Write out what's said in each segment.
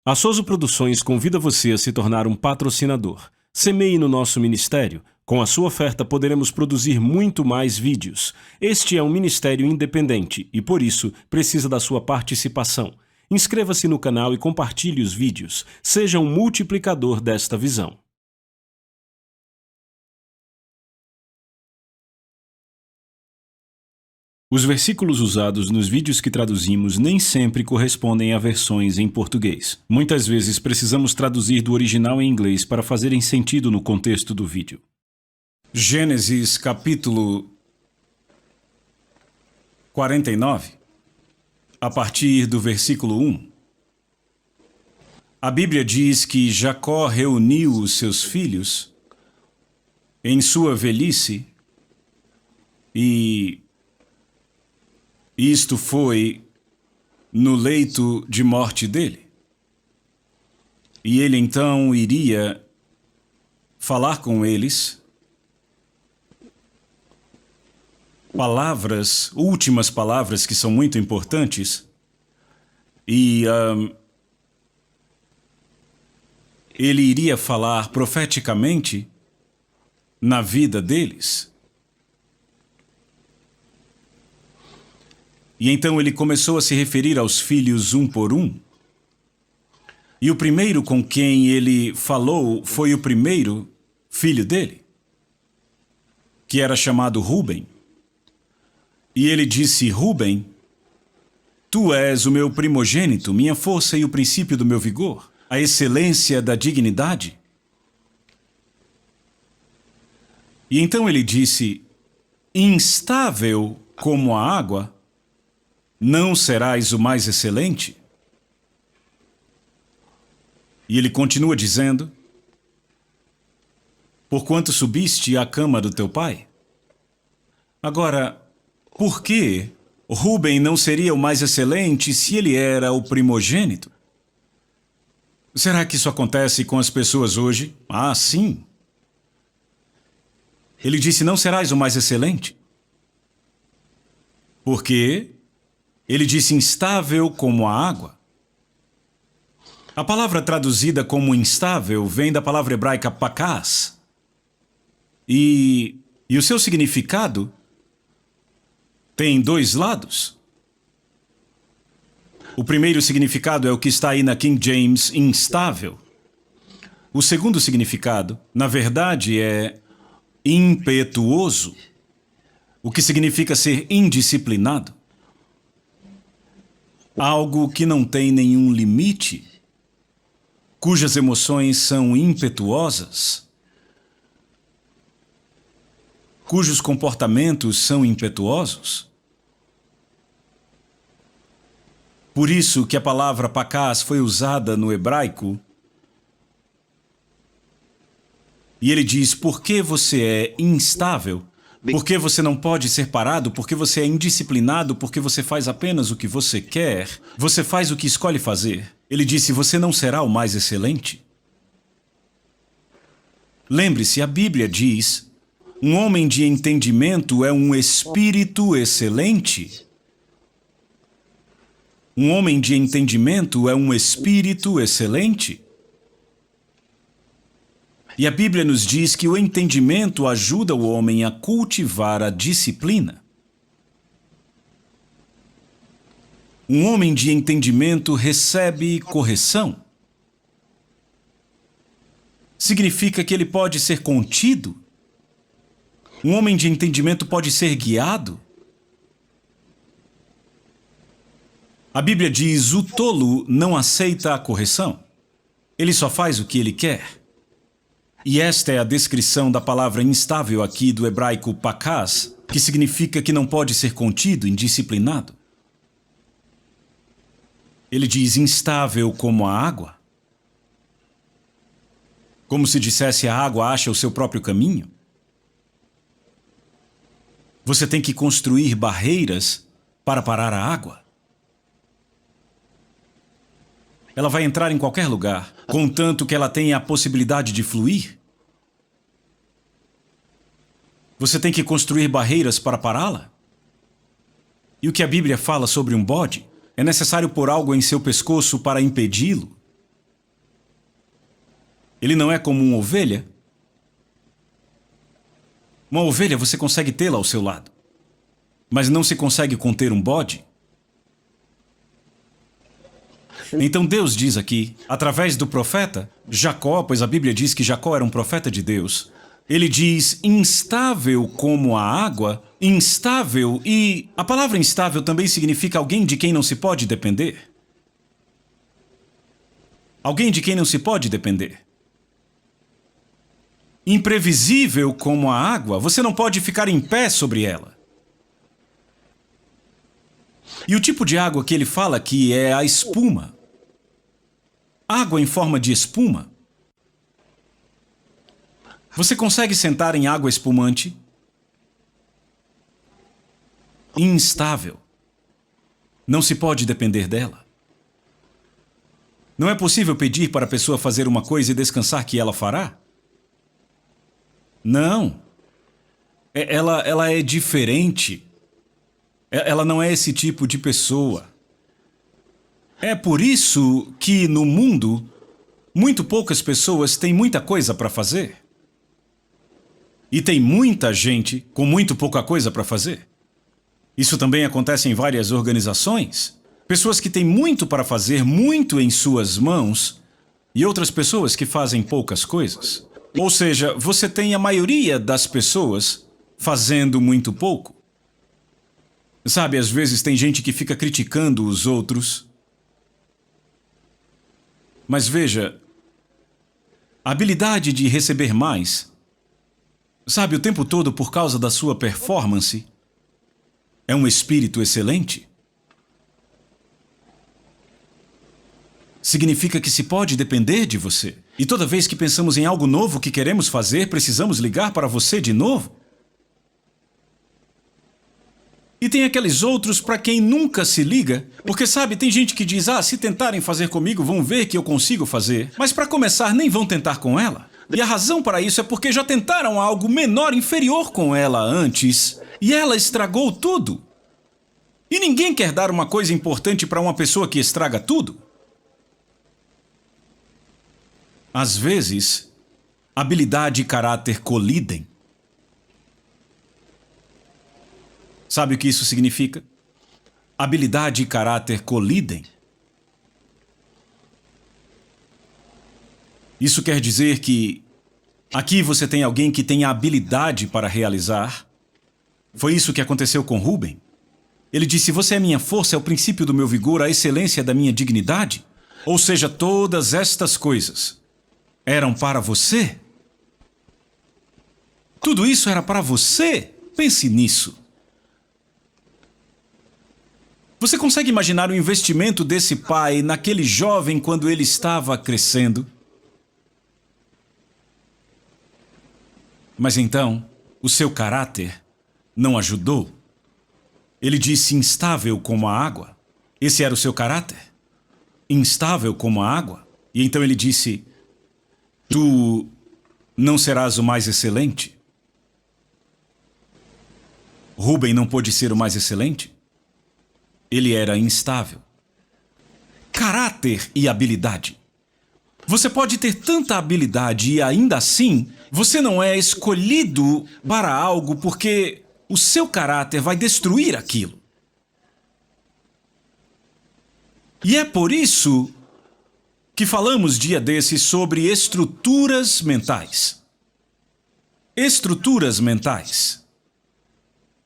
A Souza Produções convida você a se tornar um patrocinador. Semeie no nosso ministério. Com a sua oferta poderemos produzir muito mais vídeos. Este é um ministério independente e, por isso, precisa da sua participação. Inscreva-se no canal e compartilhe os vídeos. Seja um multiplicador desta visão. Os versículos usados nos vídeos que traduzimos nem sempre correspondem a versões em português. Muitas vezes precisamos traduzir do original em inglês para fazerem sentido no contexto do vídeo. Gênesis capítulo 49, a partir do versículo 1. A Bíblia diz que Jacó reuniu os seus filhos em sua velhice e isto foi no leito de morte dele. E ele então iria falar com eles palavras, últimas palavras que são muito importantes, e ele iria falar profeticamente na vida deles. E então ele começou a se referir aos filhos um por um. E o primeiro com quem ele falou foi o primeiro filho dele, que era chamado Rúben. E ele disse: Rúben, tu és o meu primogênito, minha força e o princípio do meu vigor, a excelência da dignidade. E então ele disse: instável como a água, não serás o mais excelente? E ele continua dizendo: porquanto subiste à cama do teu pai? Agora, por que Rúben não seria o mais excelente se ele era o primogênito? Será que isso acontece com as pessoas hoje? Ah, sim. Ele disse: não serás o mais excelente. Por quê? Ele disse: instável como a água. A palavra traduzida como instável vem da palavra hebraica pakás. E o seu significado tem dois lados. O primeiro significado é o que está aí na King James, instável. O segundo significado, na verdade, é impetuoso, o que significa ser indisciplinado. Algo que não tem nenhum limite, cujas emoções são impetuosas, cujos comportamentos são impetuosos. Por isso que a palavra pakás foi usada no hebraico. E ele diz: por que você é instável? Porque você não pode ser parado, porque você é indisciplinado, porque você faz apenas o que você quer, você faz o que escolhe fazer. Ele disse: você não será o mais excelente. Lembre-se, a Bíblia diz: um homem de entendimento é um espírito excelente. Um homem de entendimento é um espírito excelente. E a Bíblia nos diz que o entendimento ajuda o homem a cultivar a disciplina. Um homem de entendimento recebe correção. Significa que ele pode ser contido. Um homem de entendimento pode ser guiado. A Bíblia diz: o tolo não aceita a correção. Ele só faz o que ele quer. E esta é a descrição da palavra instável aqui do hebraico pakás, que significa que não pode ser contido, indisciplinado. Ele diz: instável como a água. Como se dissesse: a água acha o seu próprio caminho. Você tem que construir barreiras para parar a água. Ela vai entrar em qualquer lugar, contanto que ela tenha a possibilidade de fluir. Você tem que construir barreiras para pará-la. E o que a Bíblia fala sobre um bode? É necessário pôr algo em seu pescoço para impedi-lo. Ele não é como uma ovelha. Uma ovelha você consegue tê-la ao seu lado, mas não se consegue conter um bode. Então Deus diz aqui, através do profeta Jacó, pois a Bíblia diz que Jacó era um profeta de Deus, ele diz instável como a água, instável, e a palavra instável também significa alguém de quem não se pode depender. Alguém de quem não se pode depender. Imprevisível como a água, você não pode ficar em pé sobre ela. E o tipo de água que ele fala aqui é a espuma. Água em forma de espuma. Você consegue sentar em água espumante? Instável. Não se pode depender dela. Não é possível pedir para a pessoa fazer uma coisa e descansar que ela fará? Não. Ela é diferente. Ela não é esse tipo de pessoa. É por isso que no mundo, muito poucas pessoas têm muita coisa para fazer. E tem muita gente com muito pouca coisa para fazer. Isso também acontece em várias organizações. Pessoas que têm muito para fazer, muito em suas mãos, e outras pessoas que fazem poucas coisas. Ou seja, você tem a maioria das pessoas fazendo muito pouco. Sabe, às vezes tem gente que fica criticando os outros. Mas veja, a habilidade de receber mais, sabe, o tempo todo por causa da sua performance, é um espírito excelente. Significa que se pode depender de você. E toda vez que pensamos em algo novo que queremos fazer, precisamos ligar para você de novo. E tem aqueles outros para quem nunca se liga, porque sabe, tem gente que diz, se tentarem fazer comigo, vão ver que eu consigo fazer. Mas para começar, nem vão tentar com ela. E a razão para isso é porque já tentaram algo menor, inferior com ela antes, e ela estragou tudo. E ninguém quer dar uma coisa importante para uma pessoa que estraga tudo. Às vezes, habilidade e caráter colidem. Sabe o que isso significa? Habilidade e caráter colidem. Isso quer dizer que aqui você tem alguém que tem a habilidade para realizar. Foi isso que aconteceu com Rubem. Ele disse, você é minha força, é o princípio do meu vigor, a excelência da minha dignidade. Ou seja, todas estas coisas eram para você. Tudo isso era para você. Pense nisso. Você consegue imaginar o investimento desse pai naquele jovem quando ele estava crescendo? Mas então, o seu caráter não ajudou. Ele disse instável como a água. Esse era o seu caráter? Instável como a água? E então ele disse, tu não serás o mais excelente? Rubem não pôde ser o mais excelente? Ele era instável. Caráter e habilidade. Você pode ter tanta habilidade e ainda assim, você não é escolhido para algo porque o seu caráter vai destruir aquilo. E é por isso que falamos dia desses sobre estruturas mentais. Estruturas mentais.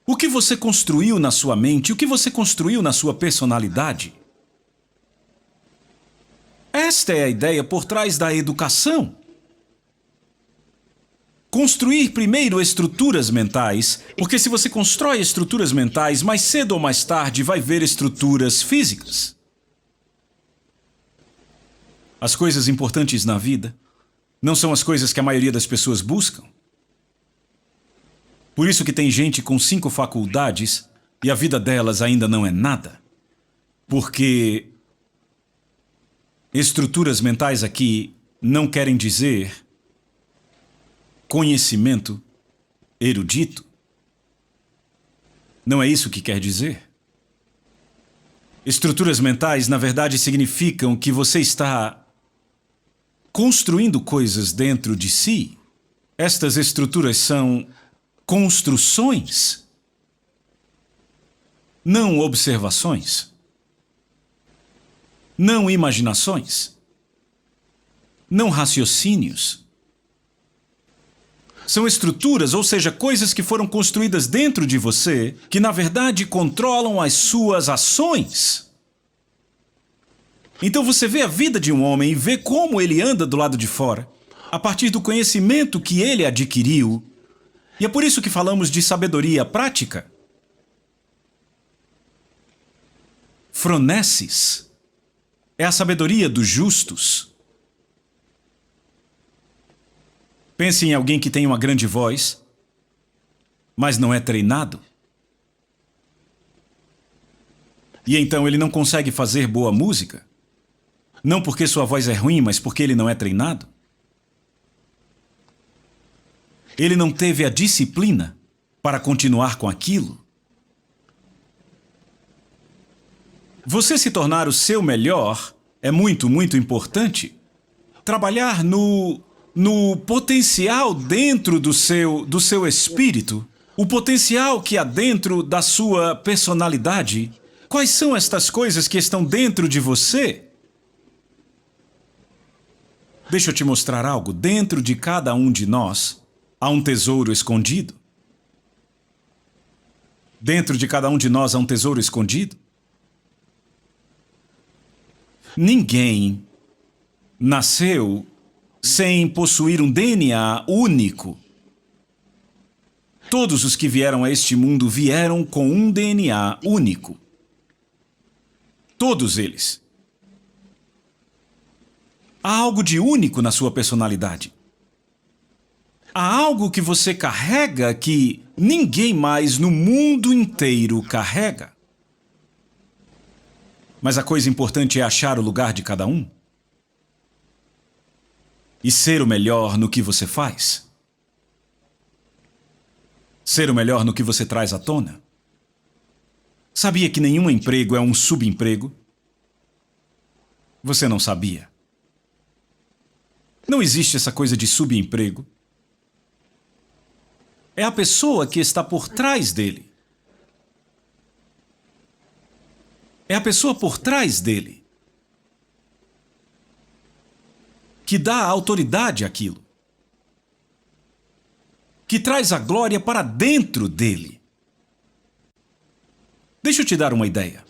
O que você construiu na sua mente, o que você construiu na sua personalidade. Esta é a ideia por trás da educação. Construir primeiro estruturas mentais, porque se você constrói estruturas mentais, mais cedo ou mais tarde vai ver estruturas físicas. As coisas importantes na vida não são as coisas que a maioria das pessoas buscam. Por isso que tem gente com 5 faculdades e a vida delas ainda não é nada. Porque estruturas mentais aqui não querem dizer conhecimento erudito. Não é isso que quer dizer. Estruturas mentais, na verdade, significam que você está construindo coisas dentro de si. Estas estruturas são construções, não observações, não imaginações, não raciocínios. São estruturas, ou seja, coisas que foram construídas dentro de você, que na verdade controlam as suas ações. Então você vê a vida de um homem e vê como ele anda do lado de fora, a partir do conhecimento que ele adquiriu. E é por isso que falamos de sabedoria prática. Phronesis é a sabedoria dos justos. Pense em alguém que tem uma grande voz, mas não é treinado. E então ele não consegue fazer boa música. Não porque sua voz é ruim, mas porque ele não é treinado. Ele não teve a disciplina para continuar com aquilo. Você se tornar o seu melhor é muito, muito importante. Trabalhar no potencial dentro do seu espírito, o potencial que há dentro da sua personalidade. Quais são estas coisas que estão dentro de você? Deixa eu te mostrar algo. Dentro de cada um de nós há um tesouro escondido. Dentro de cada um de nós há um tesouro escondido. Ninguém nasceu sem possuir um DNA único. Todos os que vieram a este mundo vieram com um DNA único. Todos eles. Há algo de único na sua personalidade. Há algo que você carrega que ninguém mais no mundo inteiro carrega. Mas a coisa importante é achar o lugar de cada um. E ser o melhor no que você faz. Ser o melhor no que você traz à tona. Sabia que nenhum emprego é um subemprego? Você não sabia. Não existe essa coisa de subemprego. É a pessoa que está por trás dele. É a pessoa por trás dele que dá autoridade àquilo, que traz a glória para dentro dele. Deixa eu te dar uma ideia.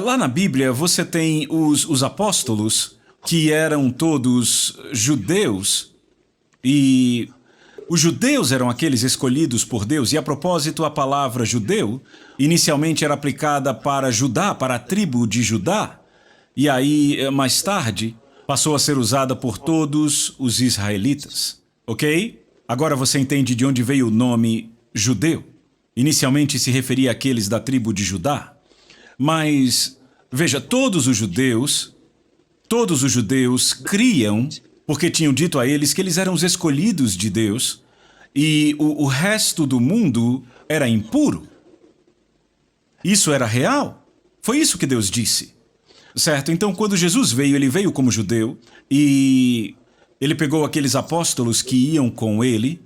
Lá na Bíblia você tem os apóstolos, que eram todos judeus, e os judeus eram aqueles escolhidos por Deus, e a propósito a palavra judeu inicialmente era aplicada para Judá, para a tribo de Judá, e aí mais tarde passou a ser usada por todos os israelitas, ok? Agora você entende de onde veio o nome judeu. Inicialmente se referia àqueles da tribo de Judá. Mas, veja, todos os judeus criam, porque tinham dito a eles que eles eram os escolhidos de Deus, e o resto do mundo era impuro. Isso era real. Foi isso que Deus disse. Certo? Então, quando Jesus veio, ele veio como judeu e ele pegou aqueles apóstolos que iam com ele,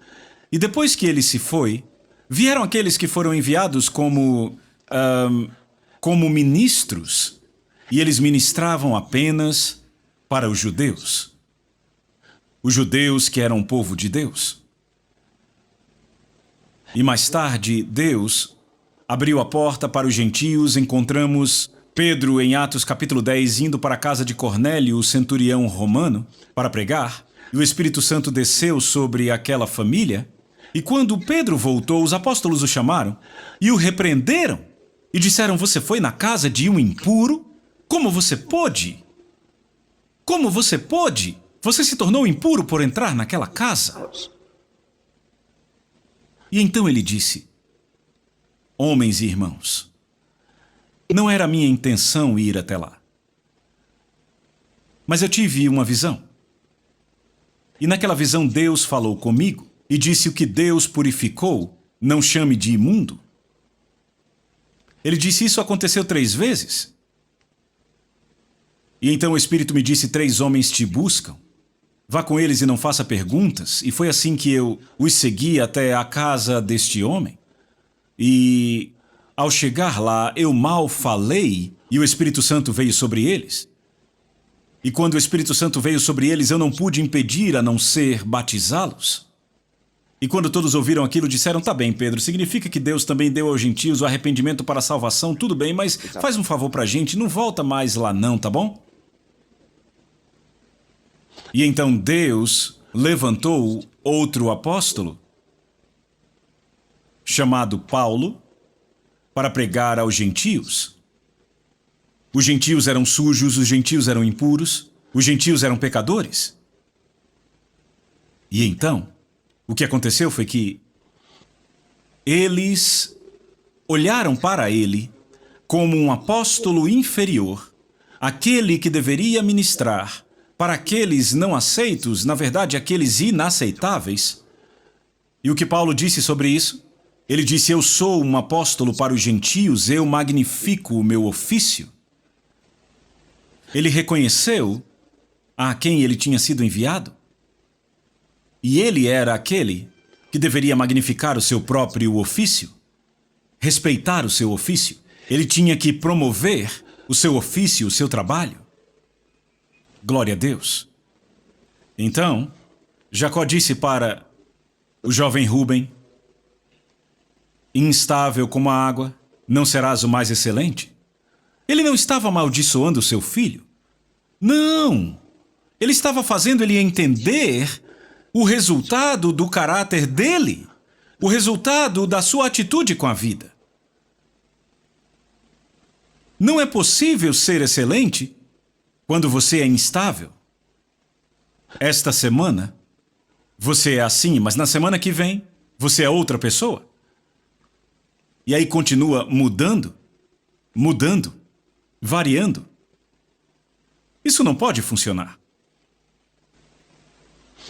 e depois que ele se foi, vieram aqueles que foram enviados como ministros, e eles ministravam apenas para os judeus. Os judeus que eram o povo de Deus. E mais tarde, Deus abriu a porta para os gentios. Encontramos Pedro, em Atos capítulo 10, indo para a casa de Cornélio, o centurião romano, para pregar, e o Espírito Santo desceu sobre aquela família, e quando Pedro voltou, os apóstolos o chamaram e o repreenderam, e disseram: você foi na casa de um impuro? Como você pôde? Como você pôde? Você se tornou impuro por entrar naquela casa? E então ele disse: homens e irmãos, não era minha intenção ir até lá. Mas eu tive uma visão. E naquela visão Deus falou comigo e disse: o que Deus purificou, não chame de imundo. Ele disse: isso aconteceu 3 vezes. E então o Espírito me disse: 3 homens te buscam. Vá com eles e não faça perguntas. E foi assim que eu os segui até a casa deste homem. E ao chegar lá, eu mal falei e o Espírito Santo veio sobre eles. E quando o Espírito Santo veio sobre eles, eu não pude impedir a não ser batizá-los. E quando todos ouviram aquilo, disseram: tá bem, Pedro, significa que Deus também deu aos gentios o arrependimento para a salvação, tudo bem, mas faz um favor pra gente, não volta mais lá não, tá bom? E então Deus levantou outro apóstolo, chamado Paulo, para pregar aos gentios. Os gentios eram sujos, os gentios eram impuros, os gentios eram pecadores. E então, o que aconteceu foi que eles olharam para ele como um apóstolo inferior, aquele que deveria ministrar para aqueles não aceitos, na verdade, aqueles inaceitáveis. E o que Paulo disse sobre isso? Ele disse: eu sou um apóstolo para os gentios, eu magnifico o meu ofício. Ele reconheceu a quem ele tinha sido enviado. E ele era aquele que deveria magnificar o seu próprio ofício, respeitar o seu ofício. Ele tinha que promover o seu ofício, o seu trabalho. Glória a Deus. Então, Jacó disse para o jovem Rúben: instável como a água, não serás o mais excelente? Ele não estava amaldiçoando o seu filho. Não! Ele estava fazendo ele entender o resultado do caráter dele, o resultado da sua atitude com a vida. Não é possível ser excelente quando você é instável. Esta semana, você é assim, mas na semana que vem, você é outra pessoa. E aí continua mudando, variando. Isso não pode funcionar.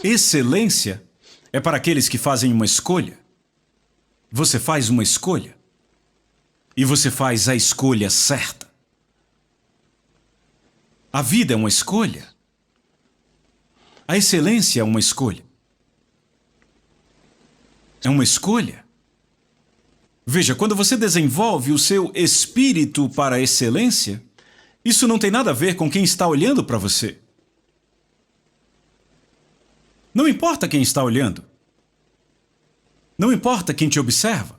Excelência é para aqueles que fazem uma escolha. Você faz uma escolha. E você faz a escolha certa. A vida é uma escolha. A excelência é uma escolha. É uma escolha. Veja, quando você desenvolve o seu espírito para a excelência, isso não tem nada a ver com quem está olhando para você. Não importa quem está olhando. Não importa quem te observa.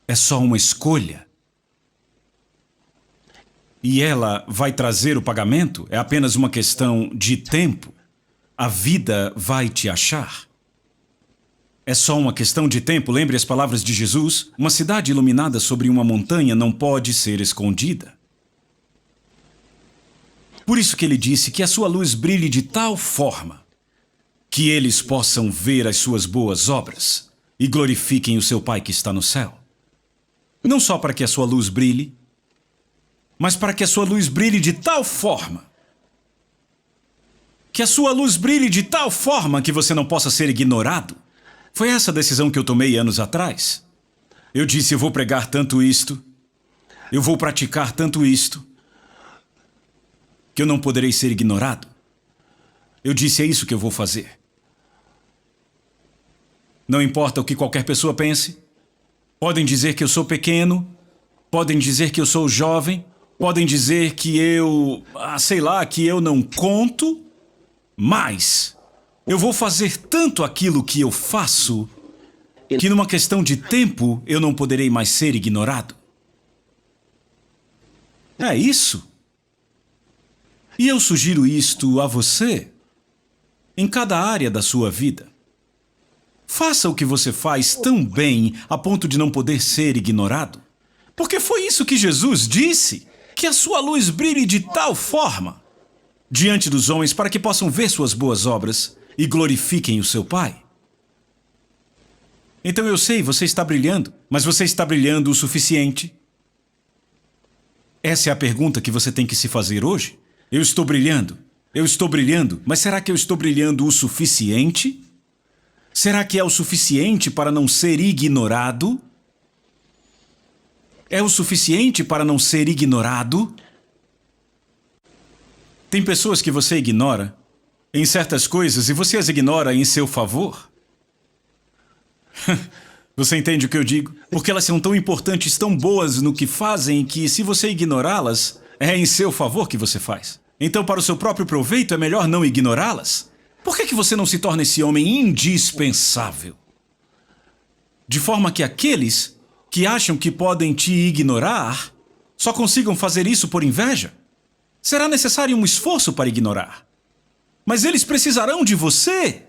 É só uma escolha. E ela vai trazer o pagamento, é apenas uma questão de tempo. A vida vai te achar. É só uma questão de tempo. Lembre as palavras de Jesus: uma cidade iluminada sobre uma montanha não pode ser escondida. Por isso que ele disse que a sua luz brilhe de tal forma que eles possam ver as suas boas obras e glorifiquem o seu Pai que está no céu. Não só para que a sua luz brilhe, mas para que a sua luz brilhe de tal forma que você não possa ser ignorado. Foi essa a decisão que eu tomei anos atrás. Eu disse: eu vou pregar tanto isto, eu vou praticar tanto isto, que eu não poderei ser ignorado. Eu disse: é isso que eu vou fazer. Não importa o que qualquer pessoa pense. Podem dizer que eu sou pequeno, podem dizer que eu sou jovem, podem dizer que que eu não conto, mas eu vou fazer tanto aquilo que eu faço que numa questão de tempo eu não poderei mais ser ignorado. É isso. E eu sugiro isto a você em cada área da sua vida. Faça o que você faz tão bem a ponto de não poder ser ignorado. Porque foi isso que Jesus disse, que a sua luz brilhe de tal forma diante dos homens para que possam ver suas boas obras e glorifiquem o seu Pai. Então eu sei, você está brilhando, mas você está brilhando o suficiente? Essa é a pergunta que você tem que se fazer hoje. Eu estou brilhando, mas será que eu estou brilhando o suficiente? Será que é o suficiente para não ser ignorado? É o suficiente para não ser ignorado? Tem pessoas que você ignora em certas coisas e você as ignora em seu favor. Você entende o que eu digo? Porque elas são tão importantes, tão boas no que fazem, que se você ignorá-las, é em seu favor que você faz. Então, para o seu próprio proveito, é melhor não ignorá-las. Por que você não se torna esse homem indispensável? De forma que aqueles que acham que podem te ignorar só consigam fazer isso por inveja. Será necessário um esforço para ignorar. Mas eles precisarão de você.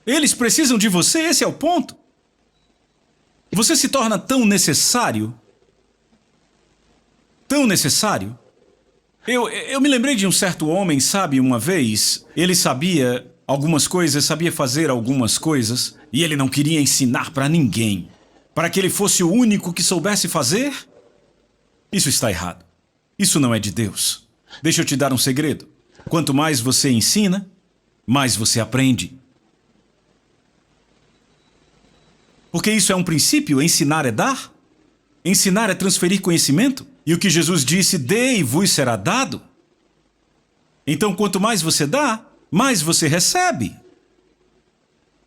Eles precisam de você, esse é o ponto. Você se torna tão necessário. Tão necessário. Eu me lembrei de um certo homem, sabe, uma vez, ele sabia algumas coisas, sabia fazer algumas coisas, e ele não queria ensinar para ninguém. Para que ele fosse o único que soubesse fazer? Isso está errado. Isso não é de Deus. Deixa eu te dar um segredo. Quanto mais você ensina, mais você aprende. Porque isso é um princípio, ensinar é dar. Ensinar é transferir conhecimento. E o que Jesus disse, dê e vos será dado. Então, quanto mais você dá, mais você recebe.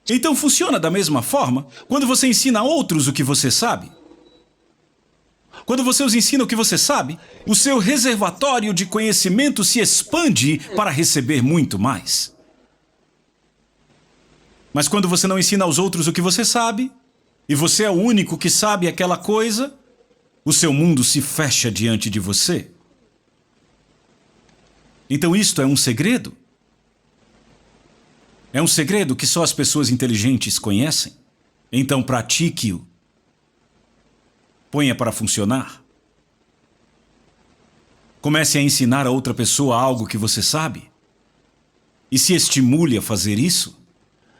Então, funciona da mesma forma quando você ensina a outros o que você sabe. Quando você os ensina o que você sabe, o seu reservatório de conhecimento se expande para receber muito mais. Mas quando você não ensina aos outros o que você sabe, e você é o único que sabe aquela coisa, o seu mundo se fecha diante de você. Então isto é um segredo. É um segredo que só as pessoas inteligentes conhecem. Então pratique-o. Ponha para funcionar. Comece a ensinar a outra pessoa algo que você sabe. E se estimule a fazer isso.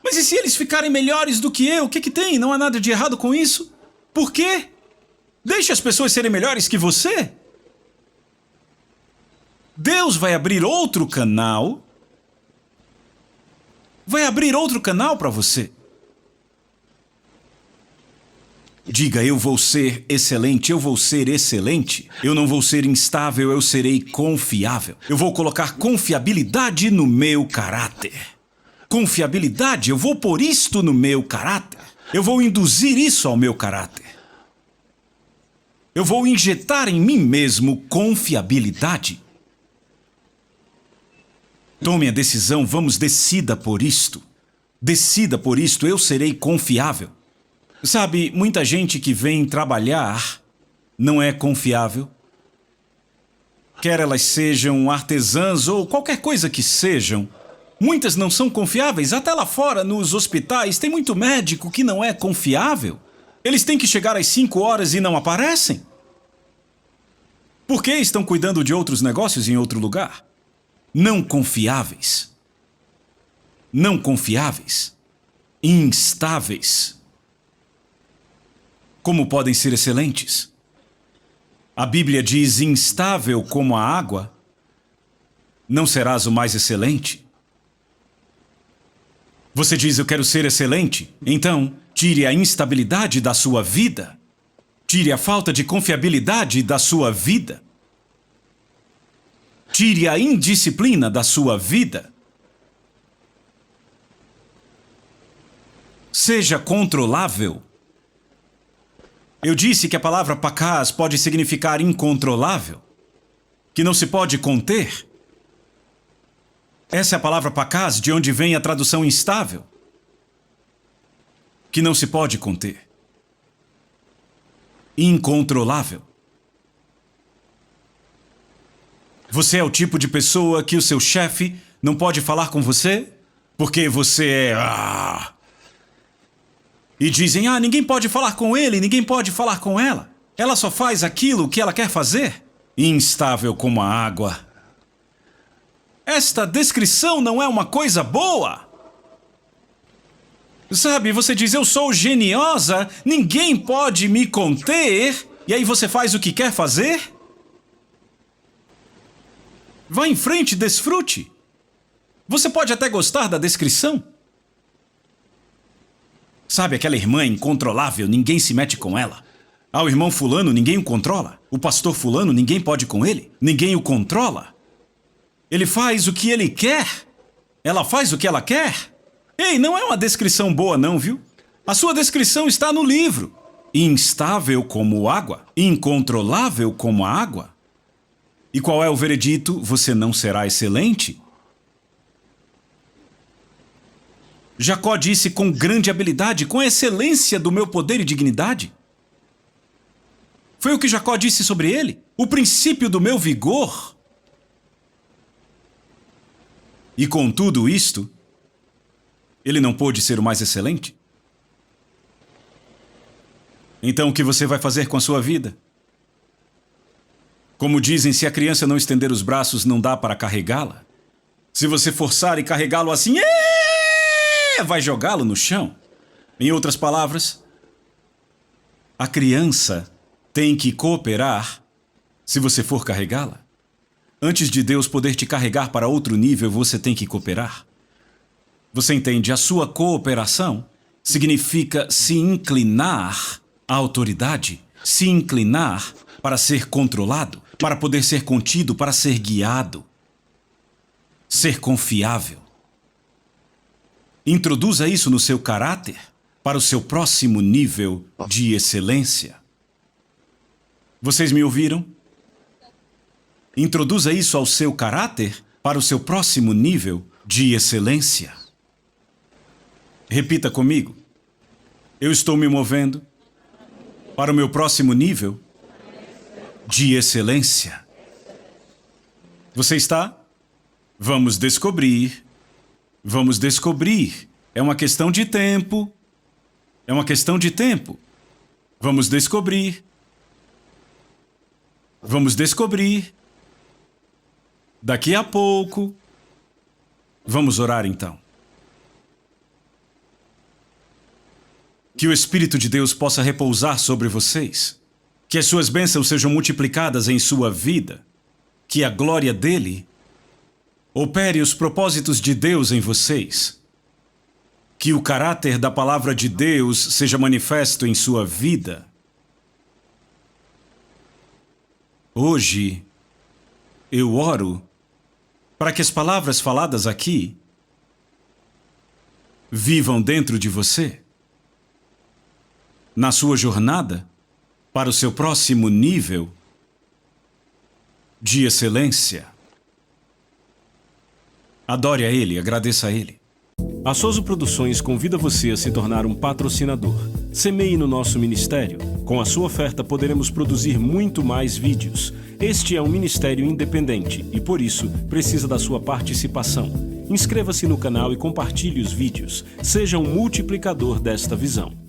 Mas e se eles ficarem melhores do que eu? O que tem? Não há nada de errado com isso? Por quê? Deixe as pessoas serem melhores que você. Deus vai abrir outro canal. Vai abrir outro canal para você. Diga, eu vou ser excelente, eu vou ser excelente. Eu não vou ser instável, eu serei confiável. Eu vou colocar confiabilidade no meu caráter. Confiabilidade, eu vou pôr isto no meu caráter. Eu vou induzir isso ao meu caráter. Eu vou injetar em mim mesmo confiabilidade. Tome a decisão, vamos, decida por isto. Decida por isto, eu serei confiável. Sabe, muita gente que vem trabalhar não é confiável. Quer elas sejam artesãs ou qualquer coisa que sejam, muitas não são confiáveis. Até lá fora, nos hospitais, tem muito médico que não é confiável. Eles têm que chegar às 5 horas e não aparecem. Por que estão cuidando de outros negócios em outro lugar? Não confiáveis. Não confiáveis. Instáveis. Como podem ser excelentes? A Bíblia diz, instável como a água, não serás o mais excelente. Você diz, eu quero ser excelente? Então, tire a instabilidade da sua vida. Tire a falta de confiabilidade da sua vida. Tire a indisciplina da sua vida. Seja controlável. Eu disse que a palavra pacaz pode significar incontrolável, que não se pode conter. Essa é a palavra pacaz, de onde vem a tradução instável, que não se pode conter. Incontrolável. Você é o tipo de pessoa que o seu chefe não pode falar com você, porque você é... E dizem, ninguém pode falar com ele, ninguém pode falar com ela. Ela só faz aquilo que ela quer fazer. Instável como a água. Esta descrição não é uma coisa boa. Sabe, você diz, eu sou geniosa, ninguém pode me conter, e aí você faz o que quer fazer? Vá em frente, desfrute. Você pode até gostar da descrição. Sabe aquela irmã incontrolável, ninguém se mete com ela. O irmão fulano, ninguém o controla. O pastor fulano, ninguém pode com ele. Ninguém o controla. Ele faz o que ele quer. Ela faz o que ela quer. Ei, não é uma descrição boa não, viu? A sua descrição está no livro. Instável como água, incontrolável como a água. E qual é o veredito? Você não será excelente? Jacó disse com grande habilidade, com excelência do meu poder e dignidade. Foi o que Jacó disse sobre ele. O princípio do meu vigor. E com tudo isto, ele não pôde ser o mais excelente? Então o que você vai fazer com a sua vida? Como dizem, se a criança não estender os braços, não dá para carregá-la. Se você forçar e carregá-lo assim, vai jogá-lo no chão. Em outras palavras, a criança tem que cooperar se você for carregá-la. Antes de Deus poder te carregar para outro nível, você tem que cooperar. Você entende? A sua cooperação significa se inclinar à autoridade, se inclinar para ser controlado, para poder ser contido, para ser guiado, ser confiável. Introduza isso no seu caráter para o seu próximo nível de excelência. Vocês me ouviram? Introduza isso ao seu caráter para o seu próximo nível de excelência. Repita comigo. Eu estou me movendo para o meu próximo nível de excelência. Você está? Vamos descobrir. Vamos descobrir. É uma questão de tempo. É uma questão de tempo. Vamos descobrir. Vamos descobrir. Daqui a pouco. Vamos orar então. Que o Espírito de Deus possa repousar sobre vocês. Que as suas bênçãos sejam multiplicadas em sua vida. Que a glória dele opere os propósitos de Deus em vocês. Que o caráter da palavra de Deus seja manifesto em sua vida. Hoje, eu oro para que as palavras faladas aqui vivam dentro de você, na sua jornada para o seu próximo nível de excelência. Adore a Ele, agradeça a Ele. A Soso Produções convida você a se tornar um patrocinador. Semeie no nosso ministério. Com a sua oferta poderemos produzir muito mais vídeos. Este é um ministério independente e, por isso, precisa da sua participação. Inscreva-se no canal e compartilhe os vídeos. Seja um multiplicador desta visão.